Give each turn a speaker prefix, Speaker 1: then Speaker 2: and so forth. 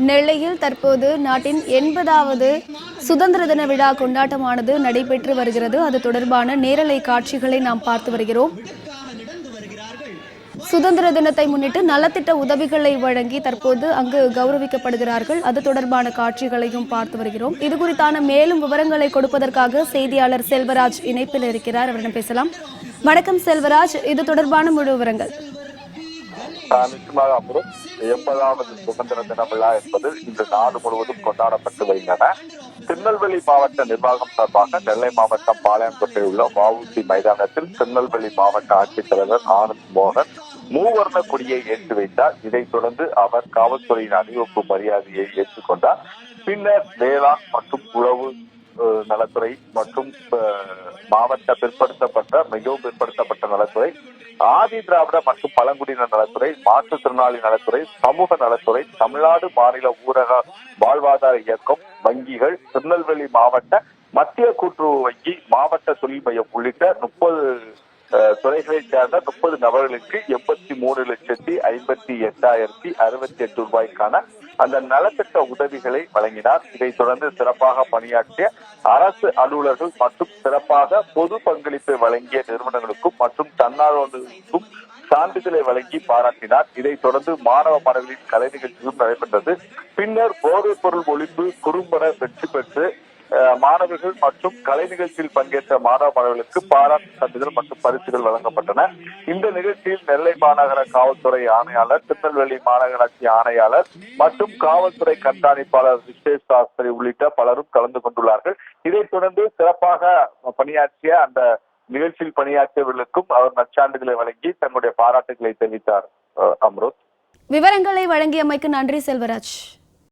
Speaker 1: நெல்லையில் தற்போது நாட்டின் 80வது சுதந்திர தின விழா கொண்டாட்டமானது நடைபெற்று வருகிறது. அது தொடர்பான நேரலை காட்சிகளை நாம் பார்த்து வருகிறோம். சுதந்திர தினத்தை முன்னிட்டு நலத்திட்ட உதவிகளை வழங்கி தற்போது அங்கு கௌரவிக்கப்படுகிறார்கள். அது தொடர்பான காட்சிகளையும் பார்த்து வருகிறோம். இது குறித்தான மேலும் விவரங்களை கொடுப்பதற்காக செய்தியாளர் செல்வராஜ் இணைப்பில் இருக்கிறார். அவரிடம் பேசலாம். வணக்கம் செல்வராஜ், இது தொடர்பான முழு விவரங்கள்.
Speaker 2: நிச்சயமாக அமரும் 80வது சுதந்திர தின விழா என்பது இன்று நாடு முழுவதும் கொண்டாடப்பட்டு வருகின்றன. திருநெல்வேலி மாவட்ட நிர்வாகம் சார்பாக நெல்லை மாவட்டம் பாளையங்கோட்டையில் உள்ள வஉசி மைதானத்தில் திருநெல்வேலி மாவட்ட ஆட்சித்தலைவர் ஆனந்த் மோகன் மூவர்ண கொடியை ஏற்றி வைத்தார். இதைத் தொடர்ந்து அவர் காவல்துறையின் அணிவகுப்பு மரியாதையை ஏற்றுக்கொண்டார். பின்னர் வேளாண் மற்றும் உழவு நலத்துறை மற்றும் மாவட்ட மிகவும் பிற்படுத்தப்பட்ட நலத்துறை, ஆதி திராவிட மற்றும் பழங்குடியினர் நலத்துறை, மாற்றுத்திறனாளி நலத்துறை, சமூக நலத்துறை, தமிழ்நாடு மாநில ஊரக வாழ்வாதார இயக்கம், வங்கிகள், திருநெல்வேலி மாவட்ட மத்திய கூட்டுறவு வங்கி, மாவட்ட தொழில் மையம் உள்ளிட்ட 30 துறைகளைச் சேர்ந்த 30 நபர்களுக்கு 83,58,068 ரூபாய்க்கான அந்த நலத்திட்ட உதவிகளை வழங்கினார். இதைத் தொடர்ந்து சிறப்பாக பணியாற்றிய அரசு அலுவலர்கள் மற்றும் சிறப்பாக பொது பங்களிப்பை வழங்கிய நிறுவனங்களுக்கும் மற்றும் தன்னார்வலர்களுக்கும் சான்றிதழை வழங்கி பாராட்டினார். இதைத் தொடர்ந்து மாணவ மாணவிகளின் கலை நிகழ்ச்சியும் நடைபெற்றது. பின்னர் போதைப் பொருள் ஒழிப்பு குறும்பட வெற்றி பெற்று மாணவர்கள் மற்றும் கலை நிகழ்ச்சியில் பங்கேற்ற மாணவ மாணவர்களுக்கு பாராட்டு சான்றிதழ் மற்றும் பரிசுகள் வழங்கப்பட்டன. இந்த நிகழ்ச்சியில் நெல்லை மாநகர காவல்துறை ஆணையாளர், திருநெல்வேலி மாநகராட்சி ஆணையாளர் மற்றும் காவல்துறை கண்காணிப்பாளர் விசேஷ் சாஸ்திரி உள்ளிட்ட பலரும் கலந்து கொண்டுள்ளார்கள். இதைத் தொடர்ந்து சிறப்பாக பணியாற்றிய அந்த நிகழ்ச்சியில் பணியாற்றியவர்களுக்கும் அவர் நற்சான்றிதழை வழங்கி தன்னுடைய பாராட்டுகளை தெரிவித்தார். அம்ருத்,
Speaker 1: விவரங்களை வழங்கியமைக்கு நன்றி செல்வராஜ்.